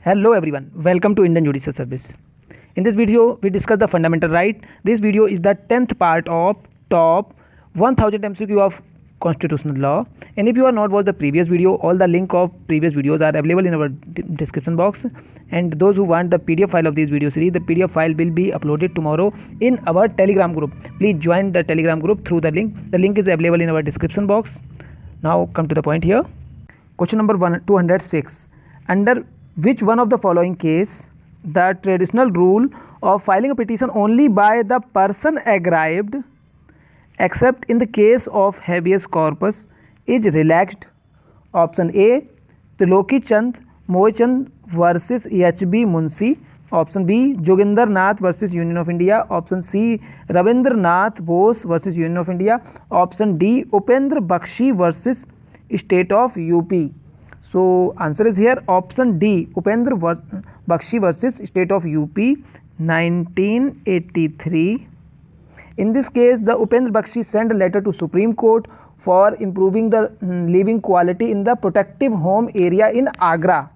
Hello everyone, welcome to Indian Judicial Service. In this video, we discuss the fundamental right. This video is the 10th part of top 1000 MCQ of constitutional law. And if you are not watched the previous video, all the link of previous videos are available in our description box. And those who want the PDF file of this video series, the PDF file will be uploaded tomorrow in our Telegram group. Please join the Telegram group through the link. The link is available in our description box. Now come to the point here. Question number 206. Under which one of the following case the traditional rule of filing a petition only by the person aggrieved except in the case of habeas corpus is relaxed? Option A, Triloki Chand Moychand versus HB Munshi. Option B, Joginder Nath versus Union of India. Option C, Rabindra Nath Bose versus Union of India. Option D, Upendra Bakshi versus State of UP. So answer is here option D, Upendra Bakshi versus State of UP 1983. In this case, the Upendra Bakshi sent a letter to Supreme Court for improving the living quality in the protective home area in Agra,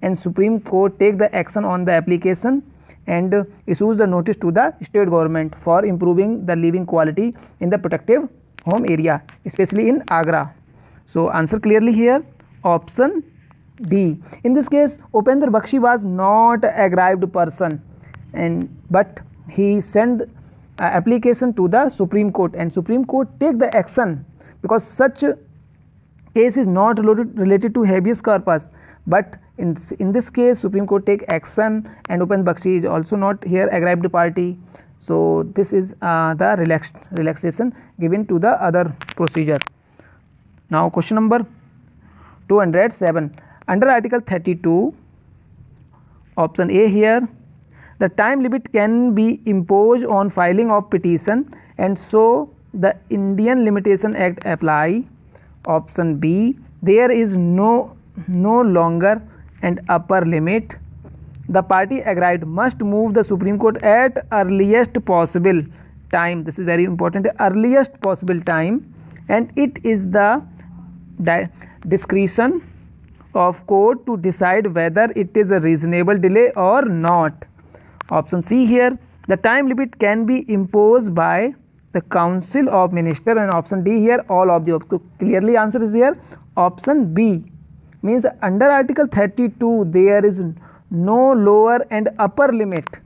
and Supreme Court take the action on the application and issues the notice to the state government for improving the living quality in the protective home area, especially in Agra. So answer clearly here option D. In this case, Upendra Bakshi was not a aggrieved person, but he sent application to the Supreme Court, and Supreme Court take the action because such case is not related to habeas corpus. But in this case, Supreme Court take action, and Upendra Bakshi is also not here aggrieved party. So this is the relaxation given to the other procedure. Now question number 207. Under Article 32, option A here, the time limit can be imposed on filing of petition, and so the Indian Limitation Act apply. Option B, there is no longer an upper limit. The party aggrieved must move the Supreme Court at earliest possible time. This is very important, earliest possible time, and it is the discretion of court to decide whether it is a reasonable delay or not. Option C here, the time limit can be imposed by the Council of Ministers, and option D here, all of the above. So clearly answer is here option B. Means under Article 32 there is no lower and upper limit.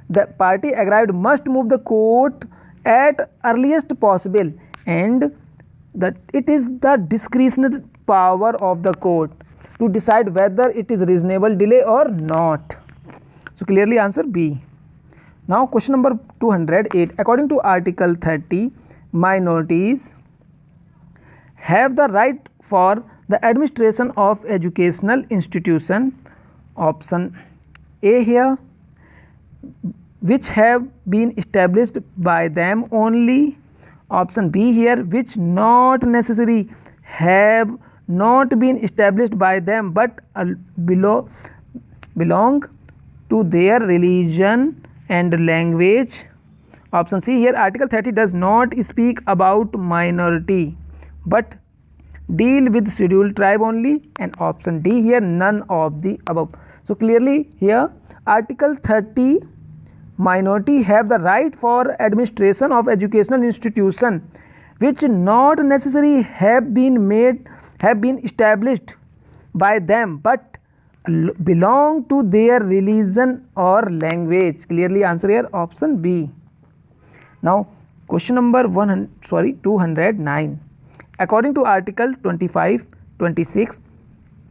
The party aggrieved must move the court at earliest possible, and that it is the discretionary power of the court to decide whether it is reasonable delay or not. So clearly answer B. Now question number 208. According to Article 30, minorities have the right for the administration of educational institution. Option A here, which have been established by them only. Option B here, which not necessarily have not been established by them but belong to their religion and language. Option C here, Article 30 does not speak about minority but deal with scheduled tribe only, and option D here, none of the above. So clearly here Article 30, minority have the right for administration of educational institution which not necessarily have been established by them but belong to their religion or language. Clearly answer here option B. Now question number 209. According to Article 25, 26,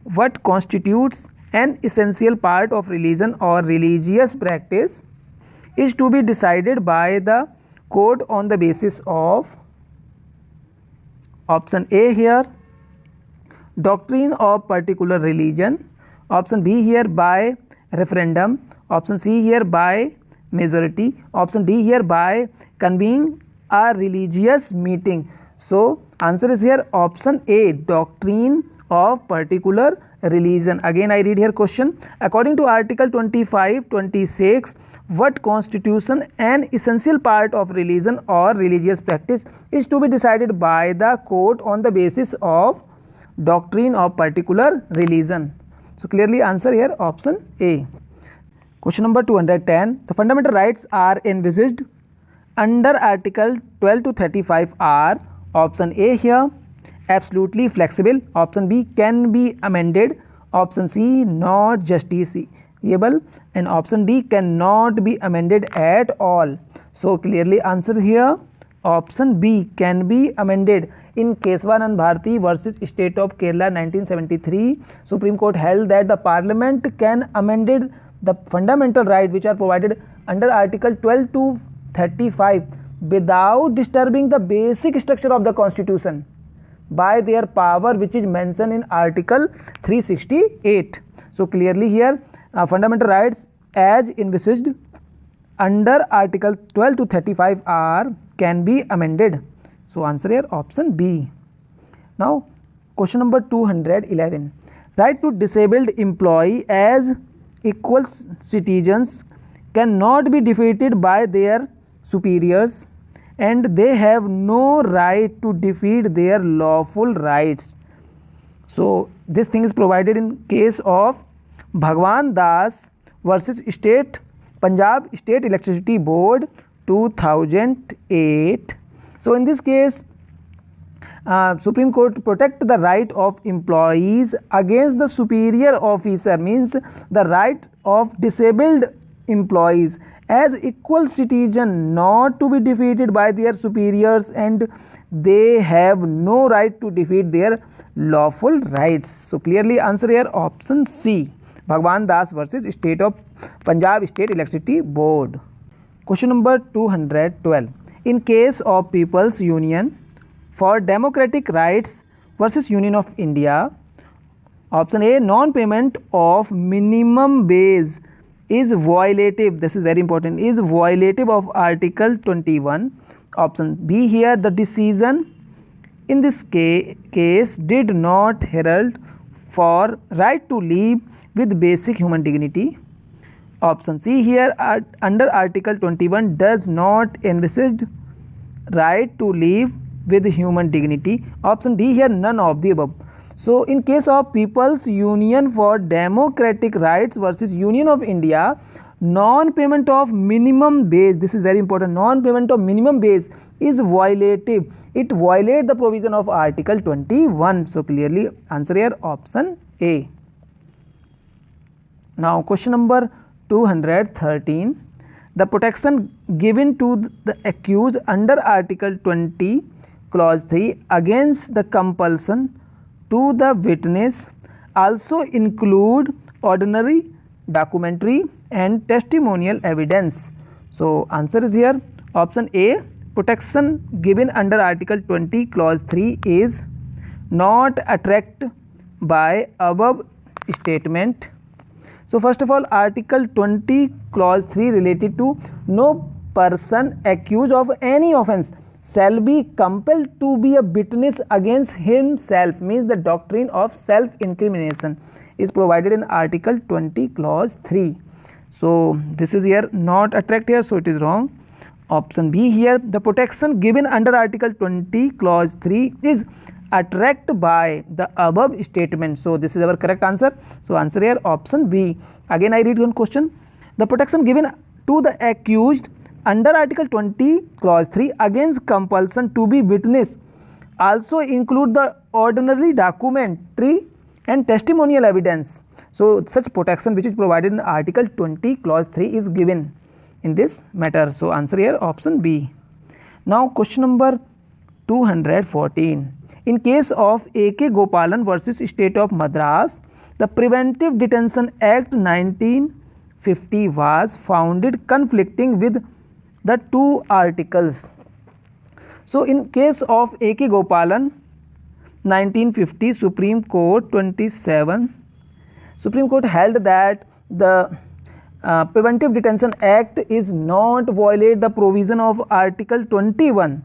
what constitutes an essential part of religion or religious practice is to be decided by the court on the basis of option A here, doctrine of particular religion. Option B here, by referendum. Option C here, by majority. Option D here, by convening a religious meeting. So answer is here option A, doctrine of particular religion. Again I read here question. According to Article 25, 26, what constitution an essential part of religion or religious practice is to be decided by the court on the basis of doctrine of particular religion. So clearly answer here option A. Question number 210. The fundamental rights are envisaged under Article 12 to 35 are option A here absolutely flexible, option B can be amended, option C not justiciable, and option D cannot be amended at all. So clearly answer here option B can be amended. In Keswanand Bharti versus State of Kerala 1973, Supreme Court held that the Parliament can amend the fundamental right which are provided under Article 12 to 35 without disturbing the basic structure of the Constitution by their power which is mentioned in Article 368. So clearly here fundamental rights as envisaged under Article 12 to 35 are can be amended. So answer here option B. Now question number 211. Right to disabled employee as equal citizens cannot be defeated by their superiors and they have no right to defeat their lawful rights. So this thing is provided in case of Bhagwan Das versus Punjab State Electricity Board 2008. So in this case Supreme Court protect the right of employees against the superior officer, means the right of disabled employees as equal citizen not to be defeated by their superiors and they have no right to defeat their lawful rights. So clearly answer here option C, Bhagwan Das versus Punjab State Electricity Board. Question number 212. In case of People's Union for Democratic Rights versus Union of India, option A, non-payment of minimum wage is violative, this is very important, is violative of Article 21. Option B here, the decision in this case did not herald for right to live with basic human dignity. Option C here, under Article 21 does not envisage right to live with human dignity. Option D here, none of the above. So in case of People's Union for Democratic Rights versus Union of India, non-payment of minimum wage, this is very important, non-payment of minimum wage is violative. It violates the provision of Article 21. So clearly answer here option A. Now question number 213. The protection given to the accused under Article 20 Clause 3 against the compulsion to the witness also include ordinary, documentary and testimonial evidence. So answer is here option A, protection given under Article 20 Clause 3 is not attracted by above statement. So first of all, Article 20 Clause 3 related to no person accused of any offence shall be compelled to be a witness against himself, means the doctrine of self-incrimination is provided in Article 20 Clause 3. So this is here not attract here, so it is wrong. Option B here, the protection given under Article 20 Clause 3 is attract by the above statement. So this is our correct answer. So answer here option B. Again I read one question. The protection given to the accused under Article 20 Clause 3 against compulsion to be witness also include the ordinary, documentary and testimonial evidence. So such protection which is provided in Article 20 Clause 3 is given in this matter. So answer here option B. Now question number 214. In case of A.K. Gopalan versus State of Madras, the Preventive Detention Act 1950 was founded conflicting with the two articles. So in case of A.K. Gopalan 1950 Supreme Court 27, Supreme Court held that the Preventive Detention Act is not violate the provision of Article 21,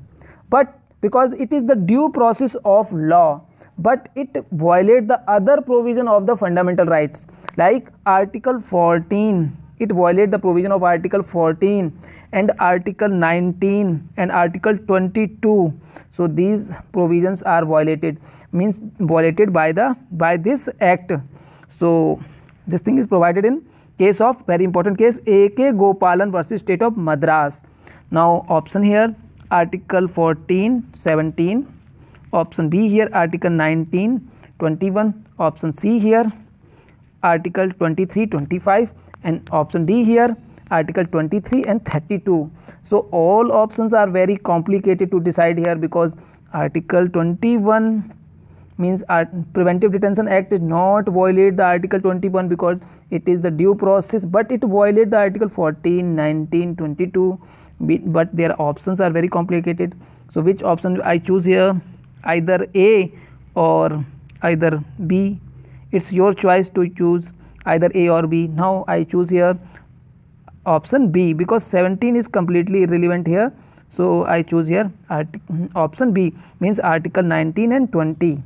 but because it is the due process of law, but it violate the other provision of the fundamental rights like Article 14. It violate the provision of Article 14 and Article 19 and Article 22. So these provisions are violated, means violated by this act. So this thing is provided in case of, very important case, A.K. Gopalan versus State of Madras. Now option here, Article 14, 17. Option B here, Article 19, 21. Option C here, Article 23, 25. And option D here, Article 23 and 32. So all options are very complicated to decide here, because Article 21 means Preventive Detention Act is not violate the Article 21 because it is the due process, but it violate the Article 14, 19, 22. But their options are very complicated. So which option I choose here? Either A or either B. It's your choice to choose either A or B. Now I choose here option B, because 17 is completely irrelevant here. So I choose here option B, means Article 19 and 20,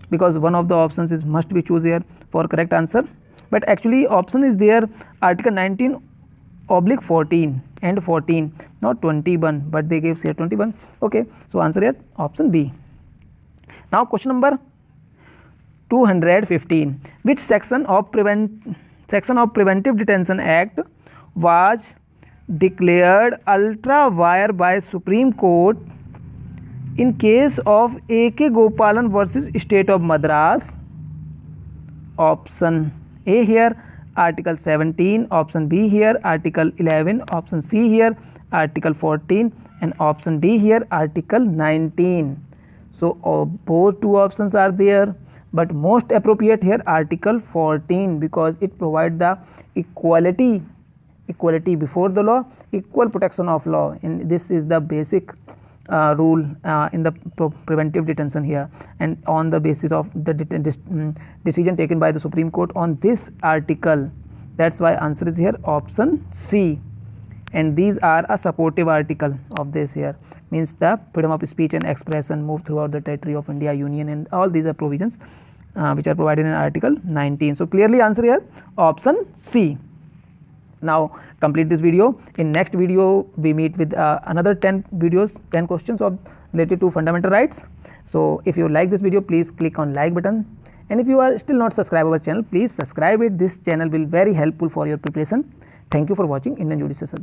because one of the options is must be choose here for correct answer. But actually option is there, Article 19/14 and 14, not 21, but they gave here 21. Okay, so answer here option B. Now question number 215. Which section of Preventive Detention Act was declared ultra vires by Supreme Court in case of A.K. Gopalan versus State of Madras? Option A here, Article 17. Option B here, Article 11. Option C here, Article 14. And option D here, Article 19. So both two options are there, but most appropriate here Article 14, because it provides the equality before the law, equal protection of law, and this is the basic rule in the preventive detention here, and on the basis of the decision taken by the Supreme Court on this article. That's why answer is here option C. And these are a supportive article of this here, means the freedom of speech and expression move throughout the territory of India Union, and all these are provisions which are provided in Article 19. So clearly answer here option C. Now complete this video. In next video we meet with another 10 questions of related to fundamental rights. So if you like this video, please click on like button, and if you are still not subscribed our channel, please subscribe it. This channel will very helpful for your preparation. Thank you for watching Indian Judicial Service.